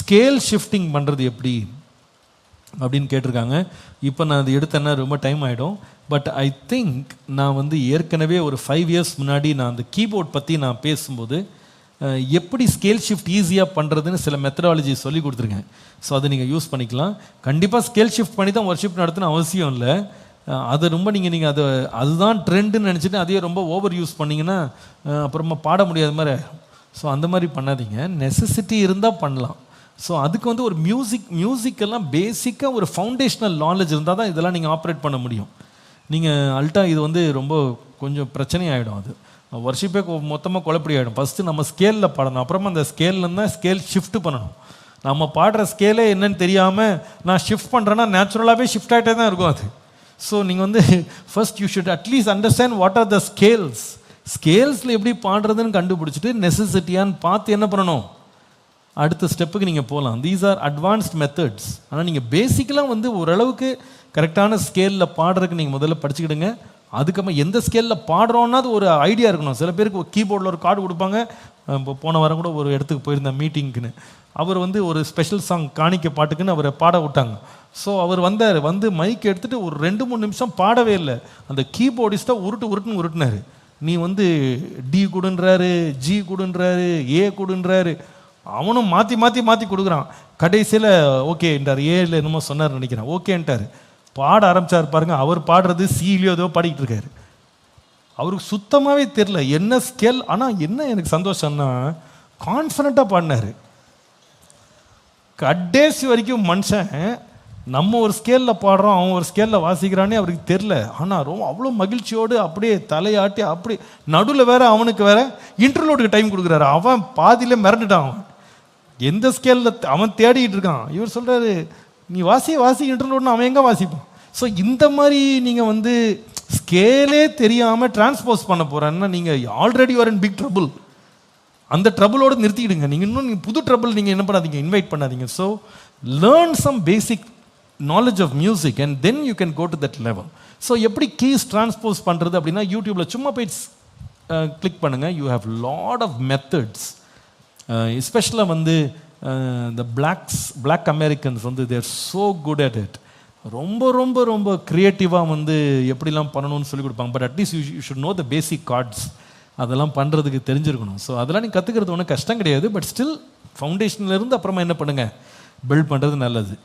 Scale shifting பண்ணுறது எப்படி அப்படின்னு கேட்டிருக்காங்க. இப்போ நான் அது எடுத்தேன்னா ரொம்ப டைம் ஆகிடும். பட் ஐ திங்க் நான் வந்து ஏற்கனவே ஒரு 5 years முன்னாடி நான் அந்த கீபோர்ட் பற்றி நான் பேசும்போது எப்படி ஸ்கேல் ஷிஃப்ட் ஈஸியாக பண்ணுறதுன்னு சில மெத்தடாலஜி சொல்லி கொடுத்துருக்கேன். ஸோ அதை நீங்கள் யூஸ் பண்ணிக்கலாம். கண்டிப்பாக ஸ்கேல் ஷிஃப்ட் பண்ணி தான் ஒர்ஷிப் நடத்தணும் அவசியம் இல்லை. அதை ரொம்ப நீங்கள் அதுதான் ட்ரெண்டுன்னு நினச்சிட்டு அதையே ரொம்ப ஓவர் யூஸ் பண்ணிங்கன்னா அப்புறமா பாட முடியாத மாதிரி. ஸோ அந்த மாதிரி பண்ணாதீங்க. நெசசிட்டி இருந்தால் பண்ணலாம். ஸோ அதுக்கு வந்து ஒரு மியூசிக்கெல்லாம் பேசிக்காக ஒரு ஃபவுண்டேஷனல் நாலேஜ் இருந்தால் தான் இதெல்லாம் நீங்கள் ஆப்ரேட் பண்ண முடியும். நீங்கள் அல்ட்டா இது வந்து ரொம்ப கொஞ்சம் பிரச்சனையாகிடும். அது வர்ஷிப்பே மொத்தமாக குழப்படி ஆகிடும். ஃபஸ்ட்டு நம்ம ஸ்கேலில் பாடணும், அப்புறமா அந்த ஸ்கேல்லேருந்து தான் ஸ்கேல் ஷிஃப்ட் பண்ணணும். நம்ம பாடுற ஸ்கேலே என்னன்னு தெரியாமல் நான் ஷிஃப்ட் பண்ணுறேன்னா நேச்சுரலாகவே ஷிஃப்ட் ஆகிட்டே தான் இருக்கும் அது. ஸோ நீங்கள் வந்து first you should at least understand what are the ஸ்கேல்ஸில் எப்படி பாடுறதுன்னு கண்டுபிடிச்சிட்டு நெசசிட்டியான்னு பார்த்து என்ன பண்ணணும், அடுத்த ஸ்டெப்புக்கு நீங்கள் போகலாம். These are advanced methods. ஆனால் நீங்கள் பேசிக்கலாக வந்து ஓரளவுக்கு கரெக்டான ஸ்கேலில் பாடுறதுக்கு நீங்கள் முதல்ல படிச்சுக்கிடுங்க. அதுக்கப்புறம் எந்த ஸ்கேலில் பாடுறோன்னா அது ஒரு ஐடியா இருக்கணும். சில பேருக்கு கீபோர்டில் ஒரு கார்டு கொடுப்பாங்க. இப்போ போன வாரம் கூட ஒரு இடத்துக்கு போயிருந்தேன் மீட்டிங்க்குன்னு. அவர் வந்து ஒரு ஸ்பெஷல் சாங் காணிக்க பாட்டுக்குன்னு அவரை பாட விட்டாங்க. ஸோ அவர் வந்தார், வந்து மைக் எடுத்துகிட்டு ஒரு 2-3 நிமிஷம் பாடவே இல்லை. அந்த கீபோர்டிஸ்ட்டாக உருட்டுன்னு உருட்டுனார். நீ வந்து டி கொடுன்றாரு, ஜி கொடுன்றாரு, ஏ கொடுன்றாரு. அவனும் மாற்றி கொடுக்குறான். கடைசியில் ஓகேன்றார். ஏல என்னமோ சொன்னார் நினைக்கிறேன். ஓகேன்ட்டார். பாட ஆரம்பிச்சார் பாருங்க. அவர் பாடுறது சீலியோ ஏதோ பாடிக்கிட்டு இருக்காரு. அவருக்கு சுத்தமாகவே தெரில என்ன ஸ்கேல். ஆனால் என்ன எனக்கு சந்தோஷம்னா கான்ஃபிடண்ட்டாக பாடினார். கடைசி வரைக்கும் மனுஷன் நம்ம ஒரு ஸ்கேலில் பாடுறோம், அவன் ஒரு ஸ்கேலில் வாசிக்கிறானே அவருக்கு தெரில. ஆனால் ரொம்ப அவ்வளோ மகிழ்ச்சியோடு அப்படியே தலையாட்டி அப்படி நடுவில் வேற அவனுக்கு வேற இன்டர்லூடுக்கு டைம் கொடுக்குறாரு. அவன் பாதியிலே மிரண்டுட்டான். அவன் எந்த ஸ்கேலில் அவன் தேடிக்கிட்டு இருக்கான். இவர் சொல்கிறாரு நீ வாசி இன்டர்லூட்னு அவன் எங்கே வாசிப்பான். ஸோ இந்த மாதிரி நீங்கள் வந்து ஸ்கேலே தெரியாமல் டிரான்ஸ்போஸ் பண்ண போகிறேன்னா நீங்கள் already you are in big trouble. அந்த ட்ரபுளோடு நிறுத்திக்கிடுங்க. நீங்கள் புது ட்ரபுள் நீங்கள் என்ன பண்ணாதீங்க, இன்வைட் பண்ணாதீங்க. So learn some basic knowledge of music and then you can go to that level. So எப்படி கீஸ் டிரான்ஸ்போஸ் பண்ணுறது அப்படின்னா யூடியூப்பில் சும்மா போய் கிளிக் பண்ணுங்கள். You have lot of methods. எஸ்பெஷலாக வந்து இந்த பிளாக் அமெரிக்கன்ஸ் வந்து they're so good at it. ரொம்ப ரொம்ப ரொம்ப க்ரியேட்டிவாக வந்து எப்படிலாம் பண்ணணும்னு சொல்லி கொடுப்பாங்க. But at least you should know the basic chords. அதெல்லாம் பண்ணுறதுக்கு தெரிஞ்சிருக்கணும். ஸோ அதெல்லாம் நீங்கள் கற்றுக்கிறது ஒன்றும் கஷ்டம் கிடையாது. பட் ஸ்டில் ஃபவுண்டேஷன்லேருந்து அப்புறமா என்ன பண்ணுங்கள், பில்ட் பண்ணுறது நல்லது.